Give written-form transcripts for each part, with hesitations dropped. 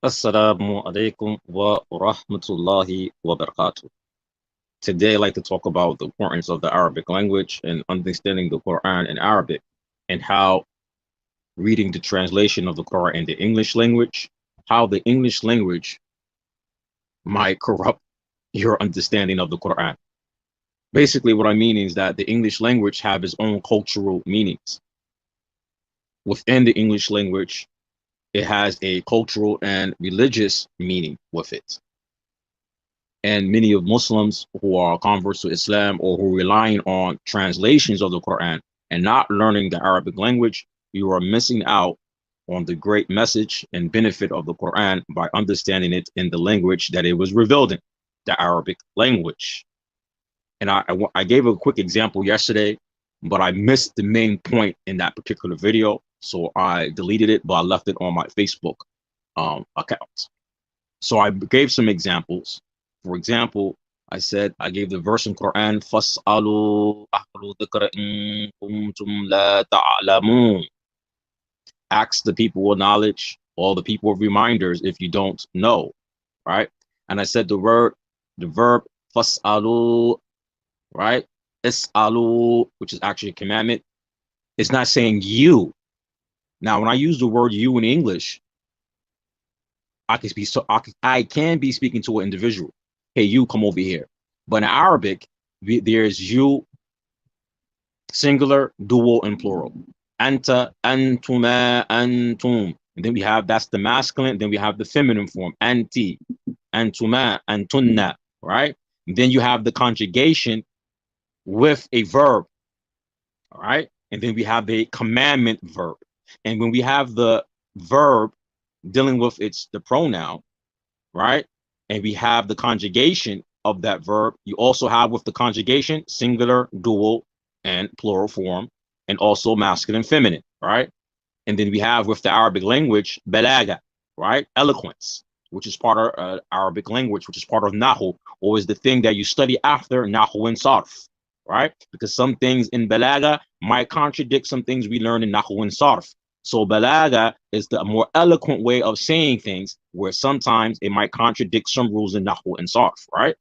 Assalamu alaikum wa rahmatullahi wa barakatuh. Today, I'd like to talk about the importance of the Arabic language and understanding the Quran in Arabic, and how reading the translation of the Quran in the English language, how the English language might corrupt your understanding of the Quran. Basically, what I mean is that the English language have its own cultural meanings. Within the English language, it has a cultural and religious meaning with it. And many of Muslims who are converts to Islam or who are relying on translations of the Quran and not learning the Arabic language, you are missing out on the great message and benefit of the Quran by understanding it in the language that it was revealed in, the Arabic language. And I gave a quick example yesterday, but I missed the main point in that particular video. So I deleted it, but I left it on my Facebook account. So I gave some examples. For example, I gave the verse in Quran, فَاسْأَلُوا أَهْلَ الذِّكْرِ إِن كُنتُمْ لَا تَعْلَمُونَ. Ask the people of knowledge, all the people of reminders, if you don't know, right? And I said the verb فَاسْأَلُوا, right? Is'alu, which is actually a commandment. It's not saying you. Now, when I use the word you in English, I can be speaking to an individual. Hey, you come over here. But in Arabic, there's you, singular, dual, and plural. Anta, antuma, antum. And then we have, that's the masculine. Then we have the feminine form, anti, antuma, antunna, right? And then you have the conjugation with a verb, all right? And then we have the commandment verb. And when we have the verb dealing with the pronoun, right? And we have the conjugation of that verb. You also have with the conjugation, singular, dual, and plural form, and also masculine, feminine, right? And then we have with the Arabic language, balaga, right? Eloquence, which is part of Arabic language, which is part of Nahu, or is the thing that you study after Nahu and Sarf, right? Because some things in balaga might contradict some things we learn in Nahu and Sarf. So balaga is the more eloquent way of saying things, where sometimes it might contradict some rules in Nahu and Sarf, right?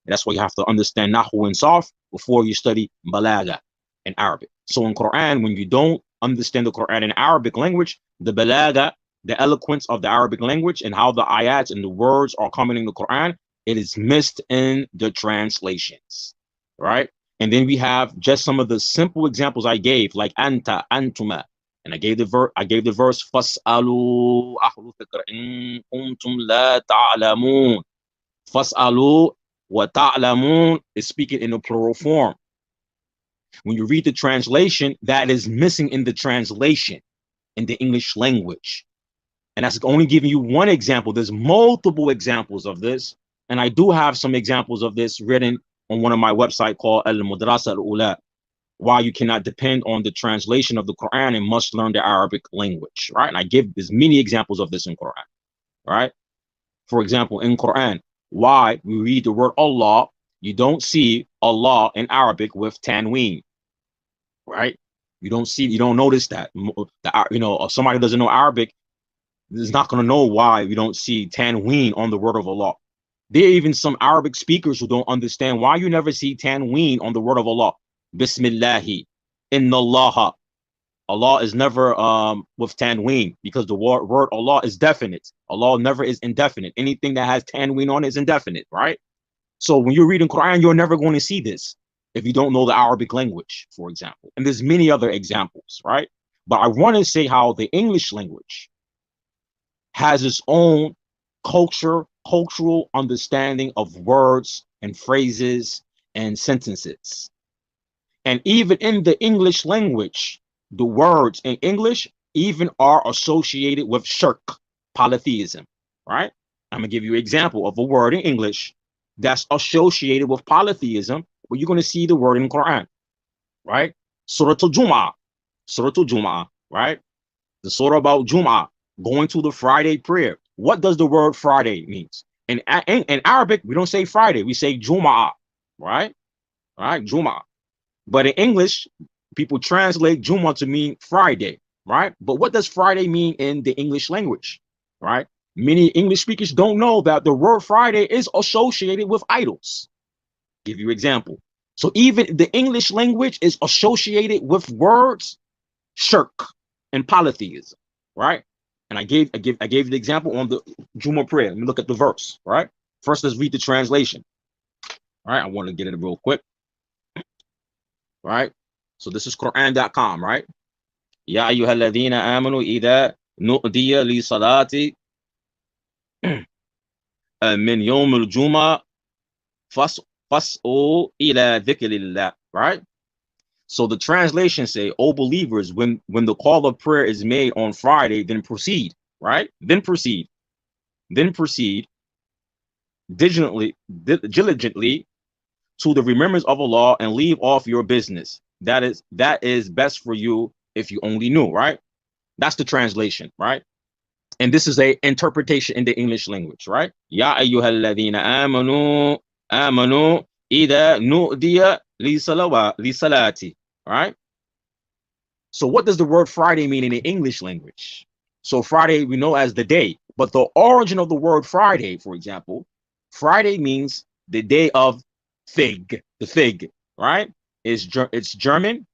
And that's why you have to understand Nahu and Sarf before you study balaga in Arabic. So in Quran, when you don't understand the Quran in Arabic language, the balaga, the eloquence of the Arabic language and how the ayats and the words are coming in the Quran, it is missed in the translations, right? And then we have just some of the simple examples I gave, like anta, antuma. And I gave the verse, فَاسْأَلُوا أَهْلَ الذِّكْرِ إِن كُنتُمْ لَا تَعْلَمُونَ. فَاسْأَلُوا وَتَعْلَمُونَ is speaking in the plural form. When you read the translation, that is missing in the translation in the English language. And that's only giving you one example. There's multiple examples of this. And I do have some examples of this written on one of my websites called Al-Madrasa Al-Ula, why you cannot depend on the translation of the Quran and must learn the Arabic language, right? And I give there's many examples of this in Quran, right? For example, in Quran, why we read the word Allah, you don't see Allah in Arabic with tanween, right? You don't notice that. If somebody doesn't know Arabic is not going to know why we don't see tanween on the word of Allah. There are even some Arabic speakers who don't understand why you never see tanween on the word of Allah. Bismillahi, inna Allah. Allah is never with tanween, because the word Allah is definite. Allah never is indefinite. Anything that has tanween on it is indefinite, right? So when you're reading Quran, you're never going to see this if you don't know the Arabic language, for example. And there's many other examples, right? But I want to say how the English language has its own cultural understanding of words and phrases and sentences. And even in the English language, the words in English even are associated with shirk, polytheism, right? I'm going to give you an example of a word in English that's associated with polytheism, where you're going to see the word in Quran, right? Surah Al-Jum'ah, right? The surah about Jum'ah, going to the Friday prayer. What does the word Friday mean? In Arabic, we don't say Friday, we say Jum'ah, right? Right, Jum'ah. But in English, people translate Jum'ah to mean Friday, right? But what does Friday mean in the English language, right? Many English speakers don't know that the word Friday is associated with idols. Give you an example. So even the English language is associated with words shirk and polytheism, right? And I gave you the example on the Juma prayer. Let me look at the verse, right? First, let's read the translation. All right, I want to get it real quick. Right? So this is Quran.com, right? Ya ayyuhalladhina amanu idha nu'diya li salati min yawm al-jum'ah fas'u ila dhikrillah, right? So the translation say, "O believers, when the call of prayer is made on Friday, then proceed, right? Then proceed diligently to the remembrance of Allah and leave off your business. That is best for you if you only knew," right? That's the translation, right? And this is a interpretation in the English language, right? Ya ayyuhalladhina amanu idha nu'diya li salati, right? So what does the word Friday mean in the English language? So Friday we know as the day, but the origin of the word Friday, for example, Friday means the day of fig, the fig, right? It's German,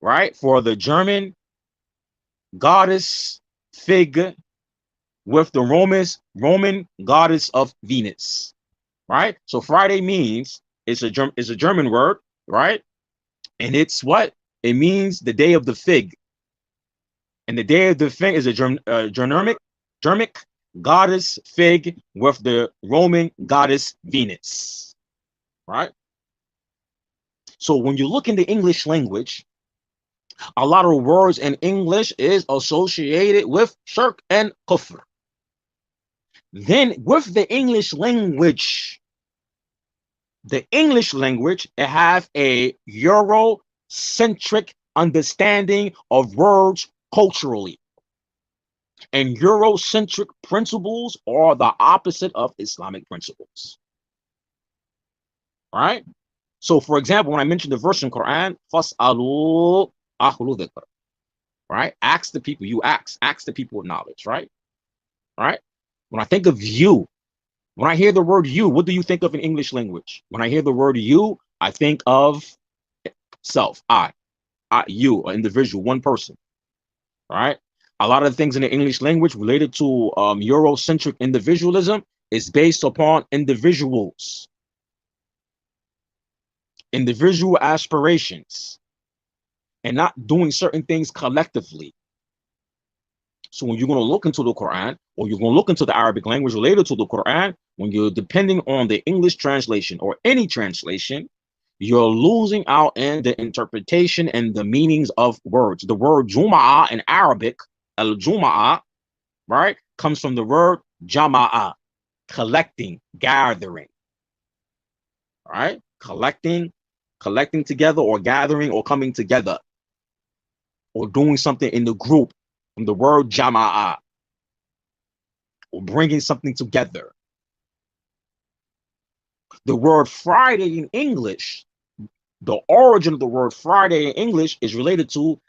right? For the German goddess fig with the Roman goddess of Venus, right? So Friday means it's a German word, right? And it's what? It means the day of the fig. And the day of the fig is a Germanic goddess fig with the Roman goddess Venus, right? So when you look in the English language, a lot of words in English is associated with shirk and kufr. Then with the English language, it have a Eurocentric understanding of words culturally. And Eurocentric principles are the opposite of Islamic principles. Right? So, for example, when I mentioned the verse in Quran, Fas'alu ahlu dhikr, right? Ask the people, ask the people of knowledge, right? Right? When I think of you, when I hear the word you, what do you think of in English language? When I hear the word you, I think of self, you, an individual, one person, right? A lot of things in the English language related to Eurocentric individualism is based upon individuals, individual aspirations, and not doing certain things collectively. So when you're going to look into the Quran, or you're going to look into the Arabic language related to the Quran, when you're depending on the English translation or any translation, you're losing out in the interpretation and the meanings of words. The word Jum'ah in Arabic, al-Jum'ah, right, comes from the word Jama'ah, collecting, gathering, right? Collecting together, or gathering, or coming together, or doing something in the group, from the word Jama'ah, or bringing something together. The word Friday in English, the origin of the word Friday in English is related to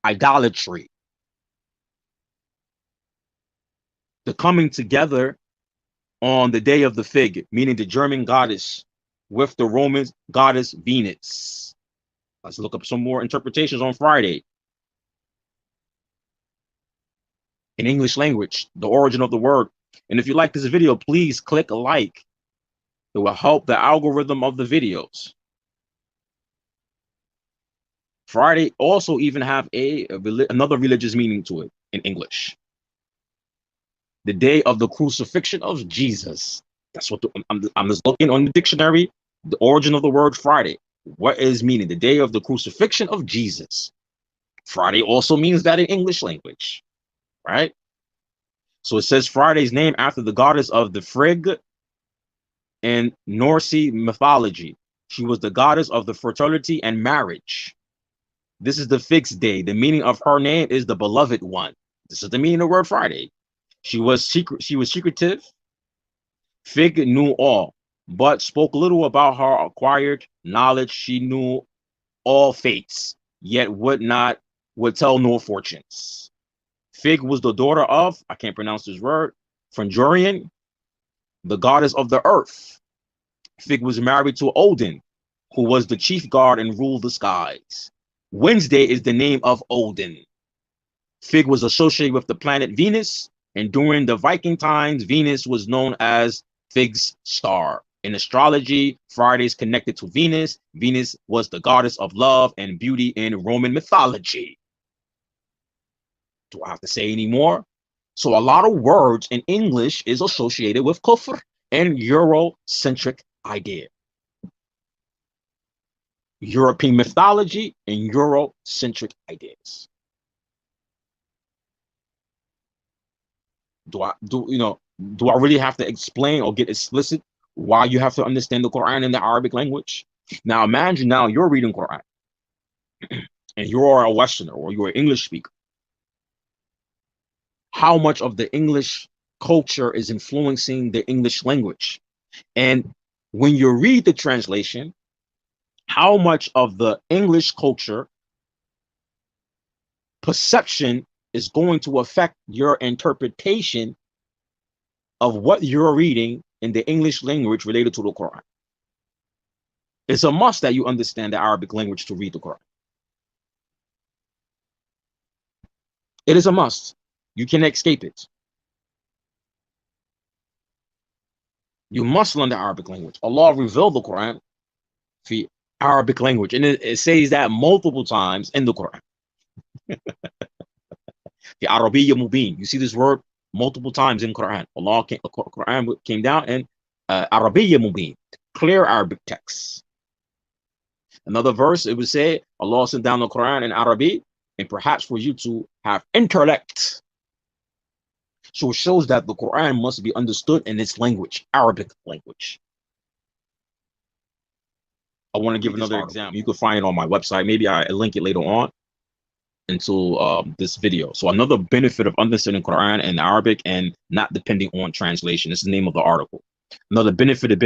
idolatry. The coming together on the day of the fig, meaning the German goddess with the Roman goddess Venus. Let's look up some more interpretations on Friday. In English language, the origin of the word. And if you like this video, please click a like. It will help the algorithm of the videos. Friday also even have another religious meaning to it in English. The day of the crucifixion of Jesus. That's what I'm just looking on the dictionary. The origin of the word Friday. What is meaning? The day of the crucifixion of Jesus. Friday also means that in English language, right? So it says Friday's named after the goddess of the Frigg in Norse mythology. She was the goddess of the fertility and marriage. This is the fixed day. The meaning of her name is the beloved one. This is the meaning of the word Friday. She was secretive, Fig knew all, but spoke little about her acquired knowledge. She knew all fates, yet would tell no fortunes. Fig was the daughter of, I can't pronounce this word, Frangurian, the goddess of the earth. Fig was married to Odin, who was the chief god and ruled the skies. Wednesday is the name of Odin. Fig was associated with the planet Venus, and during the Viking times, Venus was known as Fig's star. In astrology, Friday is connected to Venus. Venus was the goddess of love and beauty in Roman mythology. Do I have to say any more? So a lot of words in English is associated with kufr and Eurocentric idea. European mythology and Eurocentric ideas. Do I really have to explain or get explicit why you have to understand the Quran in the Arabic language? Now imagine now you're reading Quran and you're a Westerner or you're an English speaker. How much of the English culture is influencing the English language? And when you read the translation, how much of the English culture perception is going to affect your interpretation of what you're reading in the English language related to the Quran? It's a must that you understand the Arabic language to read the Quran. It is a must. You can't escape it. You must learn the Arabic language. Allah revealed the Quran for Arabic language, and it says that multiple times in the Quran. The Arabiyya Mubin. You see this word multiple times in Quran. Quran came down in Arabiyya Mubin, clear Arabic text. Another verse, it would say, Allah sent down the Quran in Arabic, and perhaps for you to have intellect. So it shows that the Quran must be understood in its language, Arabic language. I want to give another example. You can find it on my website. Maybe I link it later on into this video. So another benefit of understanding Quran in Arabic and not depending on translation. This is the name of the article. Another benefit of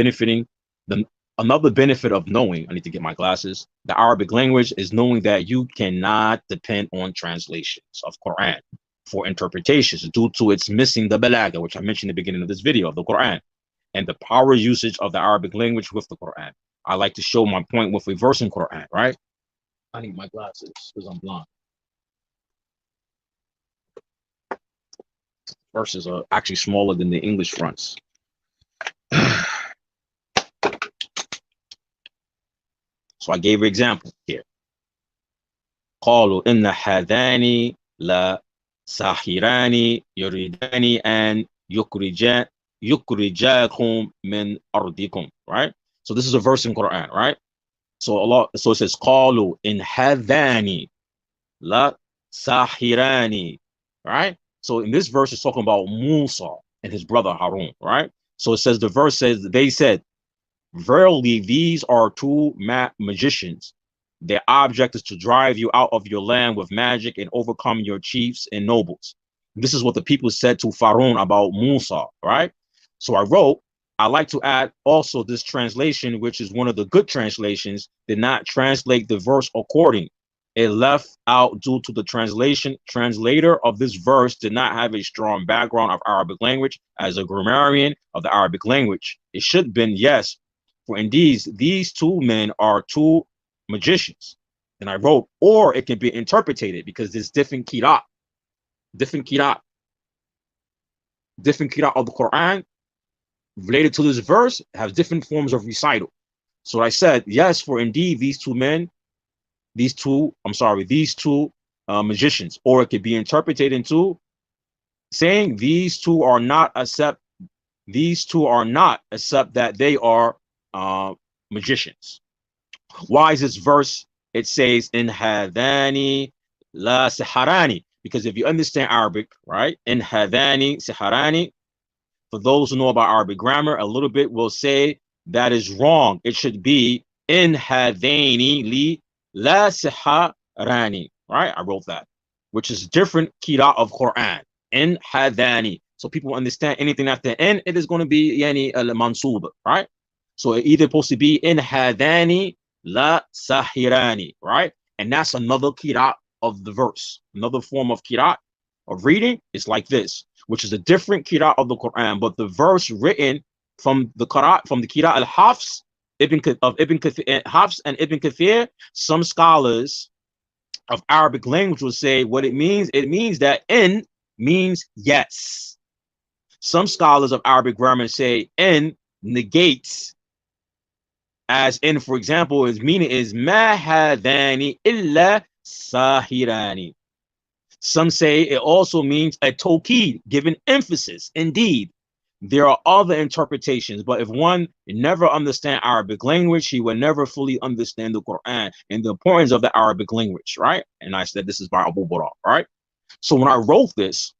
knowing, I need to get my glasses, the Arabic language is knowing that you cannot depend on translations of Quran for interpretations due to its missing the balagha, which I mentioned in the beginning of this video of the Quran, and the power usage of the Arabic language with the Quran. I like to show my point with a verse in Quran, right? I need my glasses because I'm blind. Verses are actually smaller than the English fronts. So I gave an example here. قالوا إن هذان لا ساحران يريدان أن يخرجاكم من أرضكم. Right? So this is a verse in Quran, right? So it says قالوا إن هذان لا ساحران. Right? So in this verse, it's talking about Musa and his brother Harun, right? So it says, the verse says, they said, verily, these are two magicians. Their object is to drive you out of your land with magic and overcome your chiefs and nobles. This is what the people said to Pharaoh about Musa, right? So I wrote, I like to add also this translation, which is one of the good translations, did not translate the verse according. It left out due to the translator of this verse did not have a strong background of Arabic language as a grammarian of the Arabic language. It should have been, yes, for indeed, these two men are two magicians. And I wrote, or it can be interpreted because there's different qira'at of the Quran related to this verse have different forms of recital. So I said, yes, for indeed, these two magicians, or it could be interpreted into saying these two are not except that they are magicians. Why is this verse? It says in hadani la siharani, because if you understand Arabic, right, in hadani siharani, for those who know about Arabic grammar a little bit, will say that is wrong. It should be in hadaini li la siharani, right? I wrote that, which is different qira of Quran. In hadani. So people understand anything after in, it is going to be yani al-mansub, right? So it either supposed to be in hadani la sahirani, right? And that's another kirat of the verse. Another form of kirat of reading is like this, which is a different kirat of the Quran, but the verse written from the kirat, from the kirat al-Hafs, Ibn Kathir, Hafs and Ibn Kathir, some scholars of Arabic language will say what it means. It means that in means yes. Some scholars of Arabic grammar say in negates, as in, for example, its meaning is ma hadani illa sahirani. Some say it also means a tawkid, given emphasis. Indeed, there are other interpretations, but if one never understand Arabic language, he would never fully understand the Quran and the importance of the Arabic language, right? And I said this is by Abu Burda, right? So when I wrote this,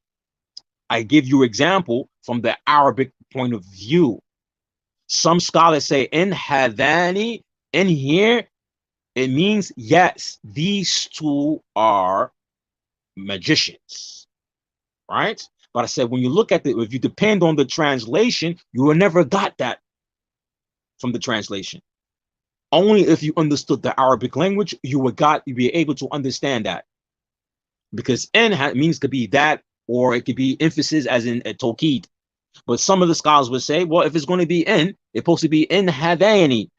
I give you example from the Arabic point of view. Some scholars say in hadani, in here, it means yes, these two are magicians, right? But I said, when you look at it, if you depend on the translation, you will never got that from the translation. Only if you understood the Arabic language, you would be able to understand that. Because in means to be that, or it could be emphasis as in a tawkid. But some of the scholars would say, well, if it's going to be in, it's supposed to be in hadani,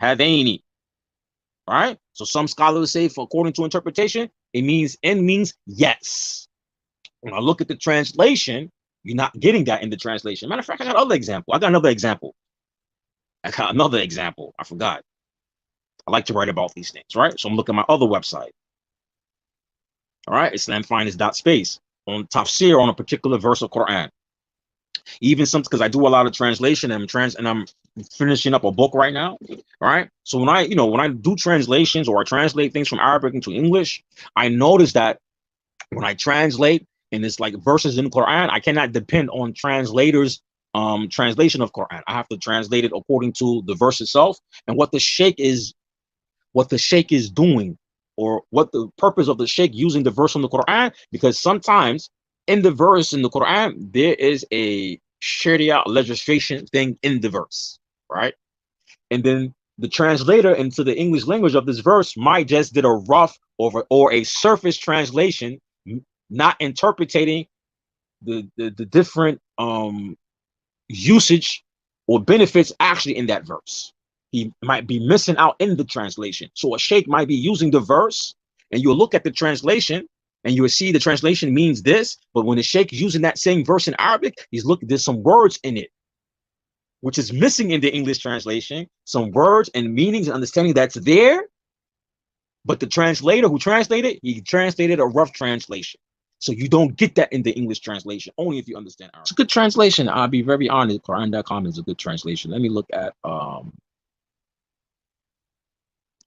right? So some scholars say, for according to interpretation, it means in means yes. When I look at the translation, you're not getting that in the translation. Matter of fact, I got another example. I forgot. I like to write about these things, right? So I'm looking at my other website. All right, islamfinest.space on tafsir on a particular verse of Quran. Even some, because I do a lot of translation and I'm finishing up a book right now, right? So when I do translations or I translate things from Arabic into English, I notice that when I translate and it's like verses in Quran, I cannot depend on translators' translation of Quran. I have to translate it according to the verse itself and what the sheikh is doing, or what the purpose of the sheikh using the verse from the Quran, because sometimes in the verse in the Quran, there is a Sharia legislation thing in the verse, right? And then the translator into the English language of this verse might just did a rough or a surface translation, not interpreting the different usage or benefits actually in that verse. He might be missing out in the translation. So a sheikh might be using the verse, and you'll look at the translation and you will see the translation means this, but when the sheikh is using that same verse in Arabic, there's some words in it which is missing in the English translation, some words and meanings and understanding that's there, but the translator who translated, he translated a rough translation. So you don't get that in the English translation, only if you understand Arabic. It's a good translation. I'll be very honest. Quran.com is a good translation. Let me look at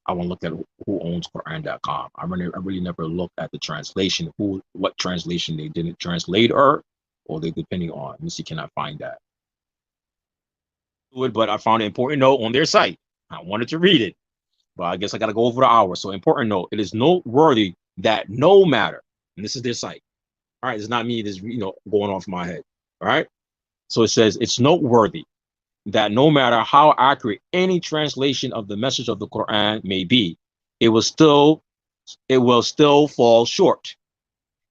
I want to look at who owns Quran.com. I really never looked at the translation, what translation they didn't translate or they depending on. Let me see, can I find that? But I found an important note on their site. I wanted to read it, but I guess I got to go over the hour. So important note: it is noteworthy that no matter, and this is their site. All right, it's not me. This going off my head. All right, so it says it's noteworthy that no matter how accurate any translation of the message of the Quran may be, it will still fall short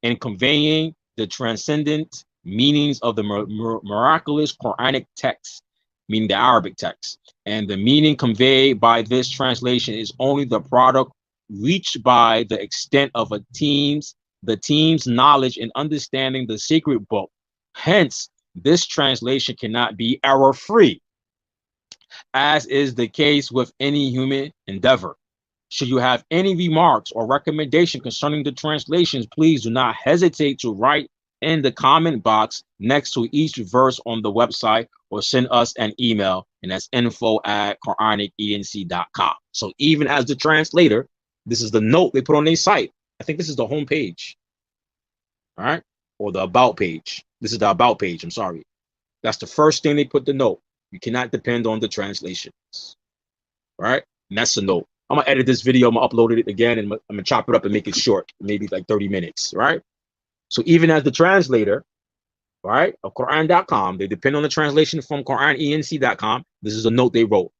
in conveying the transcendent meanings of the miraculous Quranic text, meaning the Arabic text. And the meaning conveyed by this translation is only the product reached by the extent of the team's knowledge and understanding the sacred book. Hence, this translation cannot be error-free, as is the case with any human endeavor. Should you have any remarks or recommendation concerning the translations, please do not hesitate to write in the comment box next to each verse on the website, or send us an email, and that's info@QuranicENC.com. So even as the translator, this is the note they put on their site. I think this is the home page, all right, or the about page. This is the about page. I'm sorry. That's the first thing they put the note. You cannot depend on the translations, all right? And that's the note. I'm gonna edit this video. I'm gonna upload it again, and I'm gonna chop it up and make it short, maybe like 30 minutes, right? So even as the translator, right, of Quran.com. They depend on the translation from QuranENC.com. This is a note they wrote.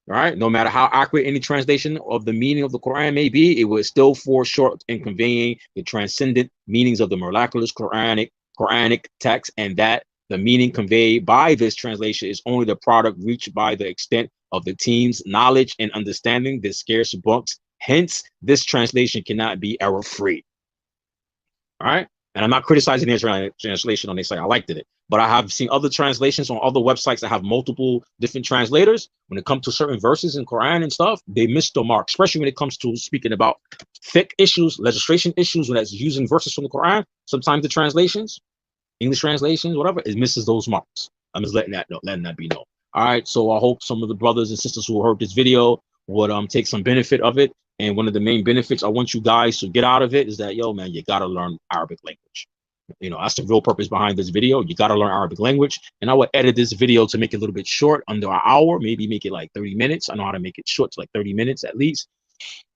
Right? No matter how accurate any translation of the meaning of the Quran may be, it will still fall short in conveying the transcendent meanings of the miraculous Quranic text, and that the meaning conveyed by this translation is only the product reached by the extent of the team's knowledge and understanding the scarce books. Hence, this translation cannot be error-free. All right. And I'm not criticizing the translation on their site. I liked it. But I have seen other translations on other websites that have multiple different translators. When it comes to certain verses in Quran and stuff, they miss the mark, especially when it comes to speaking about fiqh issues, legislation issues, when that's using verses from the Quran. Sometimes the translations, English translations, whatever, it misses those marks. I'm just letting that be known. All right. So I hope some of the brothers and sisters who heard this video would take some benefit of it. And one of the main benefits I want you guys to get out of it is that, yo, man, you got to learn Arabic language. You know, that's the real purpose behind this video. You got to learn Arabic language. And I would edit this video to make it a little bit short, under an hour, maybe make it like 30 minutes. I know how to make it short to like 30 minutes at least.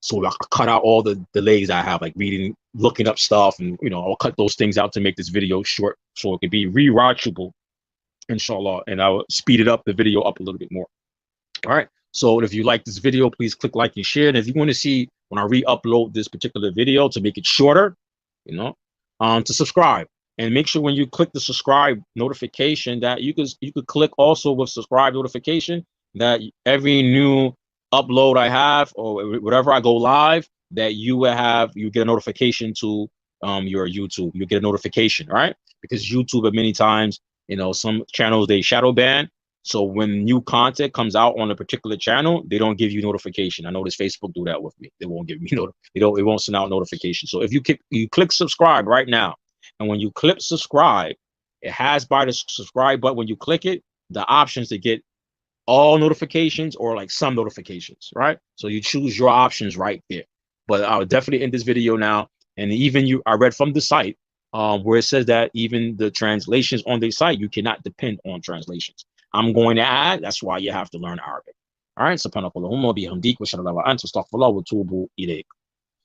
So I could cut out all the delays I have, like reading, looking up stuff. And, you know, I'll cut those things out to make this video short so it can be rewatchable, inshallah. And I will speed it up, the video up a little bit more. All right. So if you like this video, please click like and share. And if you want to see when I re-upload this particular video to make it shorter, you know, to subscribe. And make sure when you click the subscribe notification that you could click also with subscribe notification, that every new upload I have or whatever I go live, that you get a notification to your YouTube. You get a notification, right? Because YouTube at many times, you know, some channels they shadow ban. So when new content comes out on a particular channel, they don't give you notification. I notice Facebook do that with me. They won't give me it won't send out notification. So if you click subscribe right now, and when you click subscribe, it has by the subscribe button, when you click it, the options to get all notifications or like some notifications, right? So you choose your options right there. But I'll definitely end this video now. And even I read from the site where it says that even the translations on the site, you cannot depend on translations. I'm going to add, that's why you have to learn Arabic. All right, subhanakallahumma bihamdik wa sallallahu wa anta astaghfirullah wa atubu ilayk.